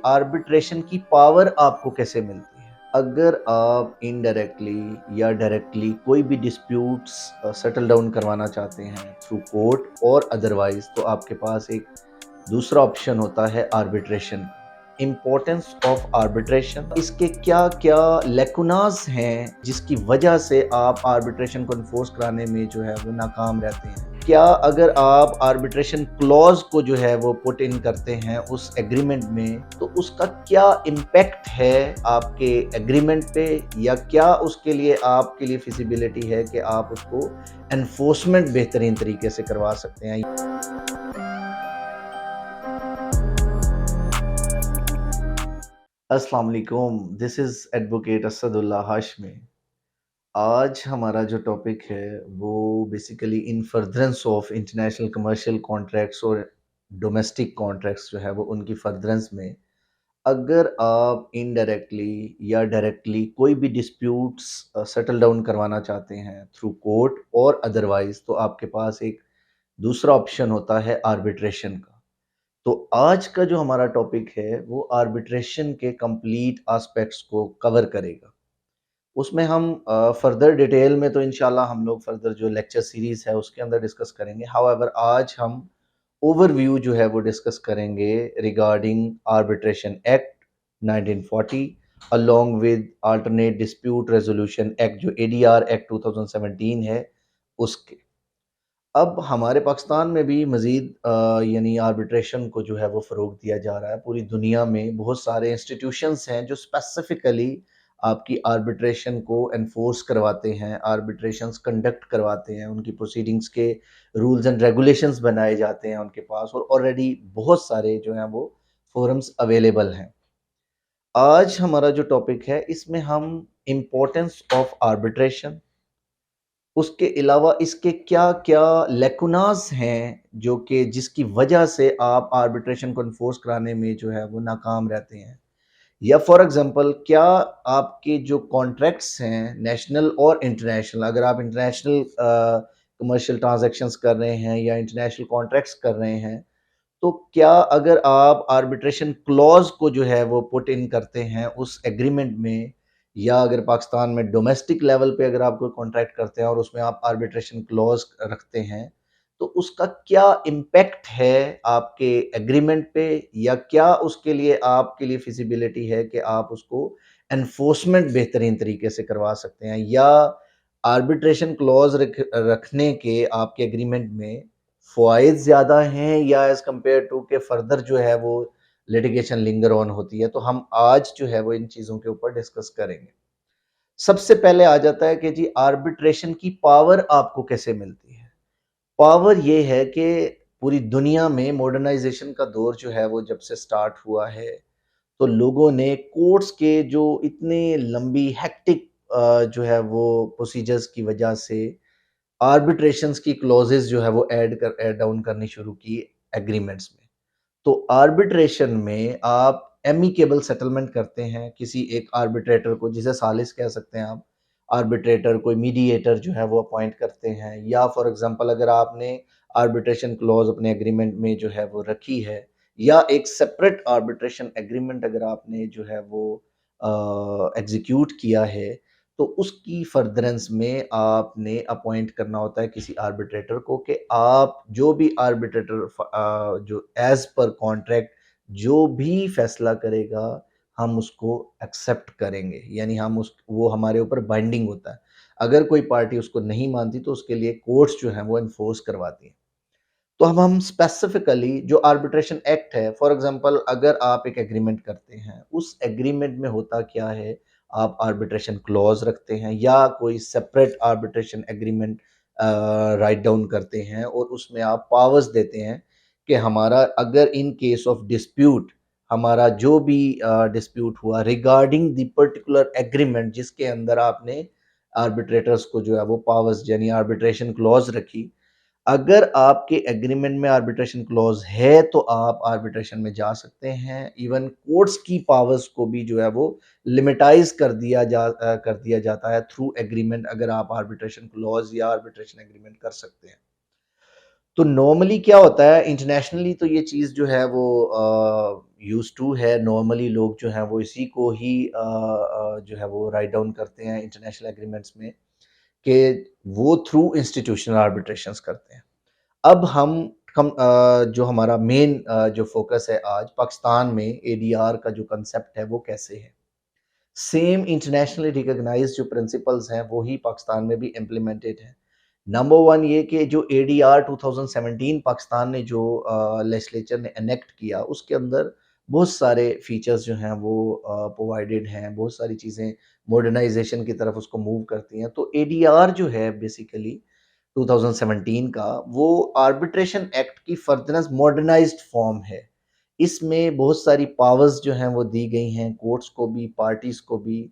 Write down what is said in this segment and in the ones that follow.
Arbitration की power आपको कैसे मिलती है? अगर आप इनडायरेक्टली या डायरेक्टली कोई भी डिस्प्यूट्स सेटल डाउन करवाना चाहते हैं थ्रू कोर्ट और अदरवाइज, तो आपके पास एक दूसरा ऑप्शन होता है आर्बिट्रेशन। इम्पोर्टेंस ऑफ आर्बिट्रेशन, इसके क्या क्या लेकुनास हैं जिसकी वजह से आप आर्बिट्रेशन को इन्फोर्स कराने में जो है वो नाकाम रहते हैं। क्या अगर आप आर्बिट्रेशन क्लॉज को जो है वो पुट इन करते हैं उस एग्रीमेंट में, तो उसका क्या इम्पैक्ट है आपके एग्रीमेंट पे, या क्या उसके लिए आपके लिए फिजिबिलिटी है कि आप उसको एनफोर्समेंट बेहतरीन तरीके से करवा सकते हैं। अस्सलाम वालेकुम, this is advocate Asadullah Hashmi. आज हमारा जो टॉपिक है वो basically in furtherance of international commercial contracts और डोमेस्टिक कॉन्ट्रैक्ट्स जो है वो उनकी फर्दरेंस में, अगर आप इनडायरेक्टली या डायरेक्टली कोई भी डिस्प्यूट्स सेटल डाउन करवाना चाहते हैं थ्रू कोर्ट और अदरवाइज, तो आपके पास एक दूसरा ऑप्शन होता है आर्बिट्रेशन का। तो आज का जो हमारा टॉपिक है वो आर्बिट्रेशन के कंप्लीट एस्पेक्ट्स को कवर करेगा। उसमें हम फर्दर डिटेल में तो इंशाल्लाह हम लोग फर्दर जो लेक्चर सीरीज है उसके अंदर डिस्कस करेंगे। हाउएवर आज हम ओवरव्यू जो है वो डिस्कस करेंगे regarding arbitration act 1940 along with alternate dispute resolution act जो एडीआर एक्ट 2017 है उसके। अब हमारे पाकिस्तान में भी मज़ीद यानी आर्बिट्रेशन को जो है वो फ़रोग़ दिया जा रहा है। पूरी दुनिया में बहुत सारे इंस्टीट्यूशंस हैं जो स्पेसिफ़िकली आपकी आर्बिट्रेशन को एनफ़ोर्स करवाते हैं, आर्बिट्रेशंस कंडक्ट करवाते हैं, उनकी प्रोसीडिंग्स के रूल्स एंड रेगुलेशंस बनाए जाते हैं उनके पास, और ऑलरेडी बहुत सारे जो हैं वो फ़ोरम्स अवेलेबल हैं। आज हमारा जो टॉपिक है इसमें हम इम्पोर्टेंस ऑफ आर्बिट्रेशन, उसके अलावा इसके क्या-क्या लेकुनास हैं जो कि जिसकी वजह से आप आर्बिट्रेशन को एनफोर्स कराने में जो है वो नाकाम रहते हैं। या फॉर एग्ज़ाम्पल, क्या आपके जो कॉन्ट्रैक्ट्स हैं नेशनल और इंटरनेशनल, अगर आप इंटरनेशनल कमर्शियल ट्रांज़ैक्शंस कर रहे हैं या इंटरनेशनल कॉन्ट्रैक्ट्स कर रहे हैं, तो क्या अगर आप आर्बिट्रेशन क्लॉज़ को जो है वो पुट इन करते हैं उस एग्रीमेंट में, या अगर पाकिस्तान में डोमेस्टिक लेवल पे अगर आप कोई कॉन्ट्रैक्ट करते हैं और उसमें आप आर्बिट्रेशन क्लॉज़ रखते हैं, तो उसका क्या इम्पैक्ट है आपके एग्रीमेंट पे, या क्या उसके लिए आपके लिए फिज़िबिलिटी है कि आप उसको एनफोर्समेंट बेहतरीन तरीके से करवा सकते हैं, या आर्बिट्रेशन क्लॉज़ रखने के आपके एग्रीमेंट में फ़वाइद ज़्यादा हैं या एज़ कम्पेयर टू के फर्दर जो है वो लिटिगेशन लिंगर ऑन होती है। तो हम आज जो है वो इन चीज़ों के ऊपर डिस्कस करेंगे। सबसे पहले आ जाता है कि जी आर्बिट्रेशन की पावर आपको कैसे मिलती है? पावर ये है कि पूरी दुनिया में मॉडर्नाइज़ेशन का दौर जो है वो जब से स्टार्ट हुआ है, तो लोगों ने कोर्ट्स के जो इतने लंबी हेक्टिक जो है वो प्रोसीजर्स की वजह से आर्बिट्रेशंस की क्लॉजेस जो है वो ऐड डाउन करनी शुरू की एग्रीमेंट्स में। तो आर्बिट्रेशन में आप एमिकेबल सेटलमेंट करते हैं किसी एक आर्बिट्रेटर को, जिसे सालिस कह सकते हैं आप। आर्बिट्रेटर कोई मीडिएटर जो है वो अपॉइंट करते हैं, या फॉर एग्जांपल अगर आपने आर्बिट्रेशन क्लॉज अपने एग्रीमेंट में जो है वो रखी है, या एक सेपरेट आर्बिट्रेशन एग्रीमेंट अगर आपने जो है वो एग्जीक्यूट किया है, तो उसकी फर्दरेंस में आपने अपॉइंट करना होता है किसी आर्बिट्रेटर को, कि आप जो भी आर्बिट्रेटर जो एज पर कॉन्ट्रैक्ट जो भी फैसला करेगा, हम उसको एक्सेप्ट करेंगे, यानी हम उस वो हमारे ऊपर बाइंडिंग होता है। अगर कोई पार्टी उसको नहीं मानती तो उसके लिए कोर्ट्स जो हैं वो एनफोर्स करवाती हैं। तो अब हम स्पेसिफिकली जो आर्बिट्रेशन एक्ट है, फॉर एग्जांपल अगर आप एक एग्रीमेंट करते हैं, उस एग्रीमेंट में होता क्या है, आप आर्बिट्रेशन क्लॉज रखते हैं या कोई separate arbitration agreement write down करते हैं, और उसमें आप पावर्स देते हैं कि हमारा अगर इन केस ऑफ डिस्प्यूट, हमारा जो भी डिस्प्यूट हुआ रिगार्डिंग द पर्टिकुलर एग्रीमेंट जिसके अंदर आपने आर्बिट्रेटर्स को जो है वो पावर्स यानी आर्बिट्रेशन क्लॉज रखी, अगर आपके एग्रीमेंट में आर्बिट्रेशन क्लॉज है तो आप आर्बिट्रेशन में जा सकते हैं। इवन कोर्ट्स की पावर्स को भी जो है वो लिमिटाइज कर दिया जाता है थ्रू एग्रीमेंट, अगर आप आर्बिट्रेशन क्लॉज या आर्बिट्रेशन एग्रीमेंट कर सकते हैं। तो नॉर्मली क्या होता है इंटरनेशनली, तो ये चीज़ जो है वो यूज्ड टू है। नॉर्मली लोग जो हैं वो इसी को ही जो है वो राइट डाउन करते हैं इंटरनेशनल एग्रीमेंट्स में, कि वो थ्रू इंस्टीट्यूशनल आर्बिट्रेशंस करते हैं। अब जो हमारा मेन जो फ़ोकस है आज पाकिस्तान में एडीआर का जो कांसेप्ट है वो कैसे है। सेम इंटरनेशनली रिकॉग्नाइज्ड जो प्रिंसिपल्स हैं वो ही पाकिस्तान में भी इम्प्लीमेंटेड हैं। नंबर 1 ये कि जो एडीआर 2017 पाकिस्तान ने जो लेजिस्लेचर ने एनेक्ट किया, उसके अंदर बहुत सारे फीचर्स जो हैं वो प्रोवाइडेड हैं, बहुत सारी चीज़ें मॉडर्नाइज़ेशन की तरफ उसको मूव करती हैं। तो एडीआर जो है बेसिकली 2017 का, वो आर्बिट्रेशन एक्ट की फर्दरनेस मॉडर्नाइज्ड फॉर्म है। इसमें बहुत सारी पावर्स जो हैं वो दी गई हैं कोर्ट्स को भी, पार्टीज़ को भी।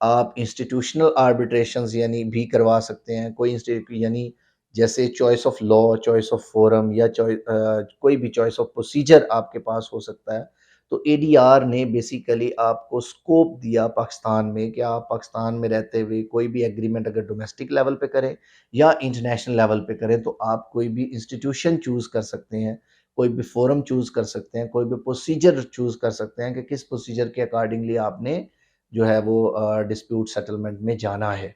आप इंस्टीट्यूशनल आर्बिट्रेशंस यानी भी करवा सकते हैं। कोई यानी जैसे choice of law, choice of forum या कोई भी चॉइस ऑफ प्रोसीजर आपके पास हो सकता है। तो एडीआर ने बेसिकली आपको स्कोप दिया पाकिस्तान में कि आप पाकिस्तान में रहते हुए कोई भी एग्रीमेंट अगर डोमेस्टिक लेवल पे करें या इंटरनेशनल लेवल पे करें, तो आप कोई भी इंस्टीट्यूशन चूज़ कर सकते हैं, कोई भी फोरम चूज़ कर सकते हैं, कोई भी प्रोसीजर चूज़ कर सकते हैं कि किस प्रोसीजर के अकॉर्डिंगली आपने जो है वो डिस्प्यूट सेटलमेंट में जाना है।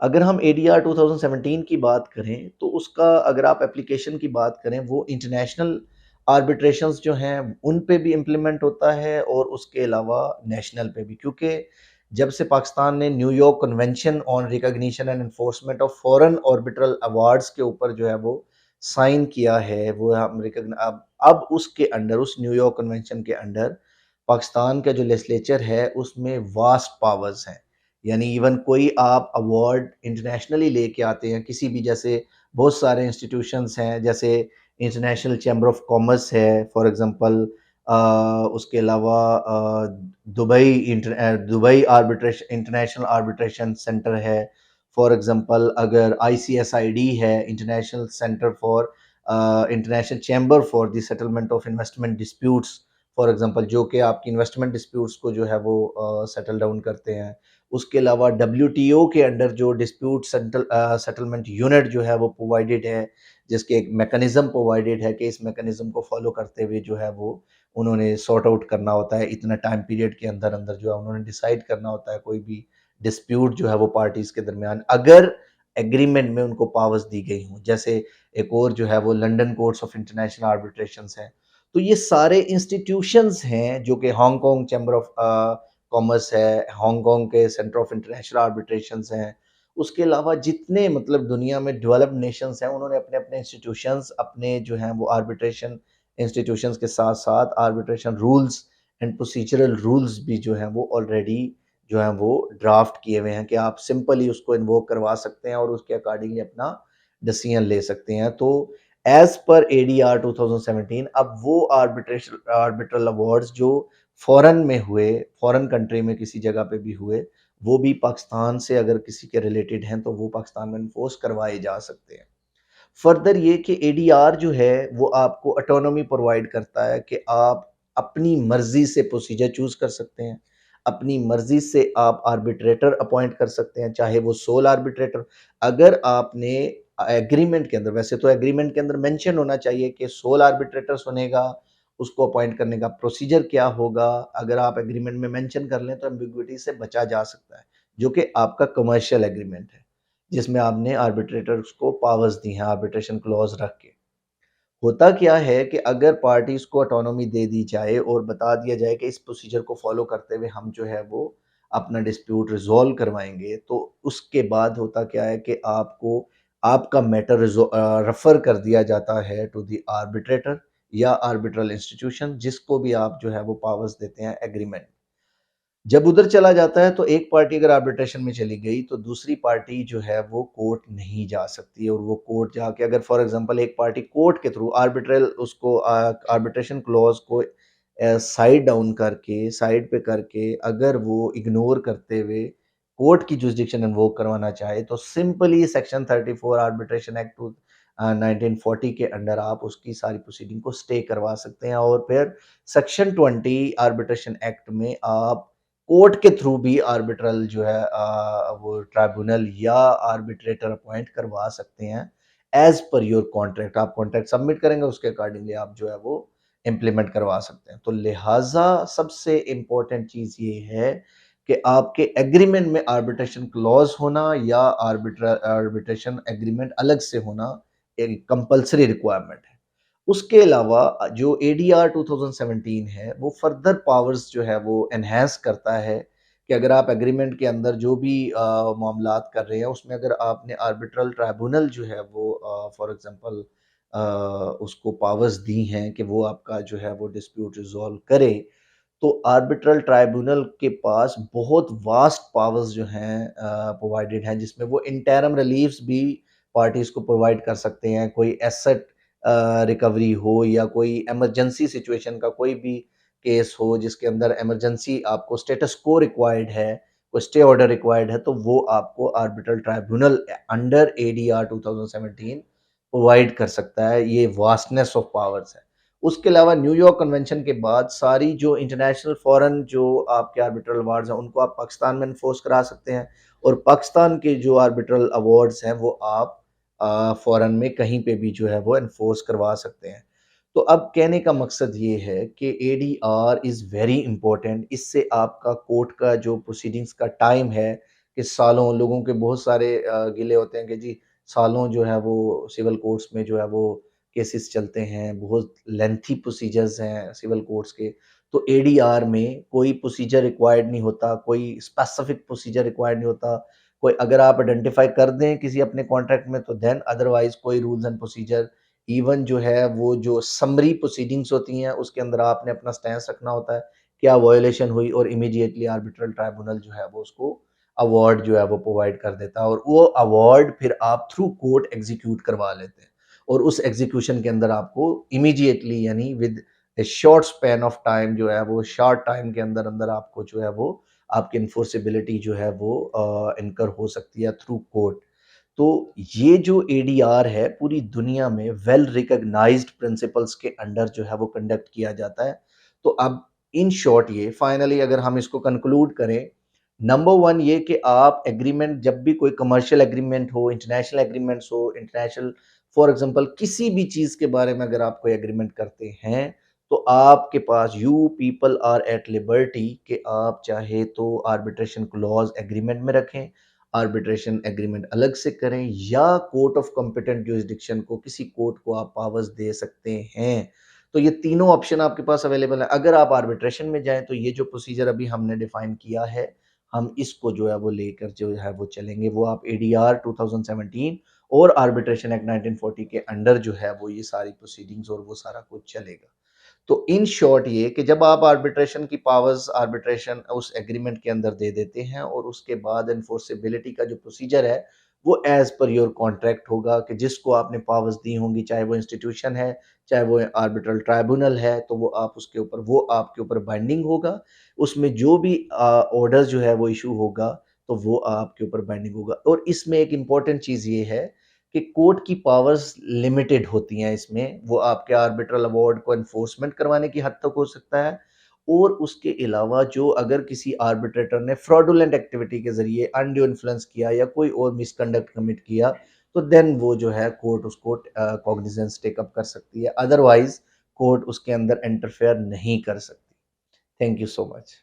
अगर हम एडीआर 2017 की बात करें, तो उसका अगर आप एप्लीकेशन की बात करें, वो इंटरनेशनल आर्बिट्रेशंस जो हैं, उन पे भी इम्प्लीमेंट होता है और उसके अलावा नेशनल पे भी। क्योंकि जब से पाकिस्तान ने New York convention on recognition and enforcement of foreign orbital awards के ऊपर जो है वो साइन किया है, वो हम अब उसके अंडर, उस न्यूयॉर्क कन्वेंशन के अंडर पाकिस्तान का जो लेजिस्लेचर है, उसमें वास्ट पावर्स हैं। यानी इवन कोई आप अवार्ड इंटरनेशनली लेके आते हैं किसी भी, जैसे बहुत सारे इंस्टीट्यूशंस हैं, जैसे इंटरनेशनल चैम्बर ऑफ कॉमर्स है फॉर एग्जांपल, उसके अलावा Dubai arbitration international arbitration centre है। फॉर एग्जांपल अगर आईसीएसआईडी है, international centre for international chamber for the settlement of investment disputes, for example जो कि आपकी इन्वेस्टमेंट डिस्प्यूट्स को जो है वो सेटल डाउन करते हैं। उसके अलावा डब्ल्यूटीओ के अंडर जो डिस्प्यूट सेटलमेंट यूनिट जो है वो प्रोवाइडेड है, जिसके एक मैकेनिज्म प्रोवाइडेड है कि इस मैकेनिज्म को फॉलो करते हुए जो है वो उन्होंने सॉर्ट आउट करना होता है, इतना टाइम पीरियड के अंदर अंदर जो है उन्होंने डिसाइड करना होता है कोई भी डिस्प्यूट जो है वो पार्टीज के दरमियान, अगर एग्रीमेंट में उनको पावर्स दी गई हों। जैसे एक और जो है वो लंदन कोर्ट्स ऑफ इंटरनेशनल आर्बिट्रेशंस है। तो ये सारे इंस्टीट्यूशंस हैं जो कि हांगकांग चैम्बर ऑफ कॉमर्स है, हांगकांग के सेंटर ऑफ इंटरनेशनल आर्बिट्रेशंस हैं। उसके अलावा जितने मतलब दुनिया में डेवलप्ड नेशंस हैं, उन्होंने अपने-अपने इंस्टीट्यूशंस, अपने जो हैं वो आर्बिट्रेशन इंस्टीट्यूशंस के साथ-साथ arbitration rules and procedural rules भी जो हैं वो ऑलरेडी जो हैं वो ड्राफ्ट किए हुए हैं कि आप सिंपली उसको इन्वोक करवा सकते हैं और उसके अकॉर्डिंगली अपना डिसीजन ले सकते हैं। तो एज़ पर एडीआर 2017 अब वो आर्बिट्रल अवार्ड्स जो फॉरेन में हुए, फॉरेन कंट्री में किसी जगह पे भी हुए, वो भी पाकिस्तान से अगर किसी के रिलेटेड हैं, तो वो पाकिस्तान में एनफोर्स करवाए जा सकते हैं। फर्दर ये कि एडीआर जो है वो आपको ऑटोनॉमी प्रोवाइड करता है कि आप अपनी मर्जी से प्रोसीजर चूज कर सकते हैं, अपनी मर्जी से आप आर्बिट्रेटर अपॉइंट कर सकते हैं, चाहे वो सोल आर्बिट्रेटर। अगर आपने एग्रीमेंट के अंदर, वैसे तो एग्रीमेंट के अंदर मेंशन होना चाहिए कि सोल आर्बिट्रेटर सुनेगा, उसको अपॉइंट करने का प्रोसीजर क्या होगा। अगर आप एग्रीमेंट में मेंशन कर लें तो एम्बिग्विटी से बचा जा सकता है, जो कि आपका कमर्शियल एग्रीमेंट है, जिसमें आपने आर्बिट्रेटर्स को पावर्स दी हैं आर्बिट्रेशन क्लॉज रख के। होता क्या है कि अगर पार्टीज को ऑटोनॉमी दे दी जाए और बता दिया जाए कि इस प्रोसीजर को फॉलो करते हुए हम जो है वो अपना डिस्प्यूट रिजॉल्व करवाएंगे, तो उसके बाद होता क्या है कि आपको आपका मैटर रेफर कर दिया जाता है टू द आर्बिट्रेटर या आर्बिट्रल इंस्टीट्यूशन, जिसको भी आप जो है वो पावर्स देते हैं एग्रीमेंट। जब उधर चला जाता है तो एक पार्टी अगर आर्बिट्रेशन में चली गई, तो दूसरी पार्टी जो है वो कोर्ट नहीं जा सकती, और वो कोर्ट जाके अगर फॉर एग्जांपल एक पार्टी कोर्ट के थ्रू आर्बिट्रल उसको आर्बिट्रेशन क्लॉज को साइड डाउन करके, साइड पे करके, अगर वो इग्नोर करते हुए कोर्ट की जुरिसडिक्शन इन्वोक करवाना चाहे, तो सिंपली सेक्शन 34 आर्बिट्रेशन एक्ट 1940 के अंडर आप उसकी सारी प्रोसीडिंग को स्टे करवा सकते हैं। और फिर सेक्शन 20 आर्बिट्रेशन एक्ट में आप कोर्ट के थ्रू भी आर्बिट्रल जो है वो ट्राइब्यूनल या आर्बिट्रेटर अपॉइंट करवा सकते हैं, एज पर योर कॉन्ट्रैक्ट। आप कॉन्ट्रैक्ट सबमिट करेंगे, उसके अकॉर्डिंगली आप जो है वो इम्प्लीमेंट करवा सकते हैं। तो लिहाजा सबसे इम्पोर्टेंट चीज़ ये है कि आपके एग्रीमेंट में आर्बिट्रेशन क्लॉज होना या आर्बिट्रेशन एग्रीमेंट अलग से होना एक कंपल्सरी रिक्वायरमेंट है। उसके अलावा जो एडीआर 2017 है, वो फर्दर पावर्स जो है वो एनहांस करता है कि अगर आप एग्रीमेंट के अंदर जो भी मामलात कर रहे हैं, उसमें अगर आपने आर्बिट्रल ट्राइब्यूनल जो है वो फॉर एग्ज़ाम्पल उसको पावर्स दी हैं कि वो आपका जो है वो डिस्प्यूट रिज़ॉल्व करे, तो आर्बिट्रल ट्राइब्यूनल के पास बहुत वास्ट पावर्स जो हैं प्रोवाइडेड हैं, जिसमें वो इंटरिम रिलीफ्स भी पार्टीज़ को प्रोवाइड कर सकते हैं। कोई एसेट रिकवरी हो या कोई इमरजेंसी सिचुएशन का कोई भी केस हो जिसके अंदर इमरजेंसी आपको स्टेटस को रिक्वायर्ड है, कोई स्टे ऑर्डर रिक्वायर्ड है, तो वो आपको arbitral tribunal under ADR 2017 provide कर सकता है। ये वास्टनेस ऑफ पावर्स है। उसके अलावा न्यूयॉर्क कन्वेंशन के बाद सारी जो इंटरनेशनल फॉरेन जो आपके आर्बिट्रल अवार्ड्स हैं, उनको आप पाकिस्तान में इन्फोर्स करा सकते हैं, और पाकिस्तान के जो आर्बिट्रल अवार्ड्स हैं वो आप फॉरेन में कहीं पे भी जो है वो इन्फोर्स करवा सकते हैं। तो अब कहने का मकसद ये है कि एडीआर इज़ वेरी इंपॉर्टेंट। इससे आपका कोर्ट का जो प्रोसीडिंग्स का टाइम है, कि सालों लोगों के बहुत सारे गिले होते हैं कि जी सालों जो है वो सिविल कोर्ट्स में जो है वो केसेस चलते हैं, बहुत लेंथी प्रोसीजर्स हैं सिविल कोर्ट्स के। तो एडीआर में कोई प्रोसीजर रिक्वायर्ड नहीं होता, कोई स्पेसिफिक प्रोसीजर रिक्वायर्ड नहीं होता। कोई अगर आप आइडेंटिफ़ाई कर दें किसी अपने कॉन्ट्रैक्ट में, तो देन अदरवाइज़ कोई रूल्स एंड प्रोसीजर, इवन जो है वो जो समरी प्रोसीडिंग्स होती हैं, उसके अंदर आपने अपना स्टैंस रखना होता है, क्या वायलेशन हुई, और इमीडिएटली आर्बिट्रल ट्राइब्यूनल जो है वो उसको अवार्ड जो है वो प्रोवाइड कर देता है, और वो अवार्ड फिर आप थ्रू कोर्ट एग्ज़ीक्यूट करवा लेते हैं। और उस एग्जीक्यूशन के अंदर आपको इमीडिएटली यानी with A short span of time जो है वो शॉर्ट टाइम के अंदर अंदर आपको जो है वो आपकी इन्फोर्सेबिलिटी जो है वो इनकर हो सकती है थ्रू कोर्ट। तो ये जो एडीआर है पूरी दुनिया में वेल रिकॉग्नाइज्ड प्रिंसिपल्स के अंडर जो है वो कंडक्ट किया जाता है। तो अब इन शॉर्ट ये फाइनली अगर हम इसको कंक्लूड करें, नंबर वन ये कि आप एग्रीमेंट जब भी कोई कमर्शियल एग्रीमेंट हो, इंटरनेशनल एग्रीमेंट्स हो, इंटरनेशनल फॉर एग्जांपल किसी भी चीज़ के बारे में अगर आप कोई एग्रीमेंट करते हैं, तो आपके पास you people are at liberty कि आप चाहे तो आर्बिट्रेशन क्लॉज एग्रीमेंट में रखें, आर्बिट्रेशन एग्रीमेंट अलग से करें, या कोर्ट ऑफ कॉम्पिटेंट ज्यूरिसडिक्शन को किसी कोर्ट को आप पावर्स दे सकते हैं। तो ये तीनों ऑप्शन आपके पास अवेलेबल है। अगर आप आर्बिट्रेशन में जाएँ तो ये जो प्रोसीजर अभी हमने डिफाइन किया है, हम इसको जो है वो लेकर जो है वो चलेंगे। वो आप एडीआर 2017 और आर्बिट्रेशन एक्ट 1940 के अंडर जो है वो ये सारी प्रोसीडिंग्स और वो सारा कुछ चलेगा। तो इन शॉर्ट ये कि जब आप आर्बिट्रेशन की पावर्स आर्बिट्रेशन उस एग्रीमेंट के अंदर दे देते हैं, और उसके बाद एनफोर्सेबिलिटी का जो प्रोसीजर है वो एज पर योर कॉन्ट्रैक्ट होगा, कि जिसको आपने पावर्स दी होंगी, चाहे वो इंस्टीट्यूशन है, चाहे वो आर्बिट्रल ट्राइब्यूनल है, तो वो आप उसके ऊपर वो आपके ऊपर बाइंडिंग होगा। उसमें जो भी ऑर्डर जो है वो इशू होगा, तो वो आपके ऊपर बाइंडिंग होगा। और इसमें एक इम्पॉर्टेंट चीज़ ये है कि कोर्ट की पावर्स लिमिटेड होती हैं इसमें। वो आपके आर्बिट्रल अवार्ड को एनफोर्समेंट करवाने की हद तक हो सकता है, और उसके अलावा जो अगर किसी आर्बिट्रेटर ने फ्रॉडुलेंट एक्टिविटी के ज़रिए अनड्यू इन्फ्लुएंस किया या कोई और मिसकंडक्ट कमिट किया, तो देन वो जो है कोर्ट उसको कॉग्निजेंस टेक अप कर सकती है। अदरवाइज़ कोर्ट उसके अंदर इंटरफेयर नहीं कर सकती। Thank you so much.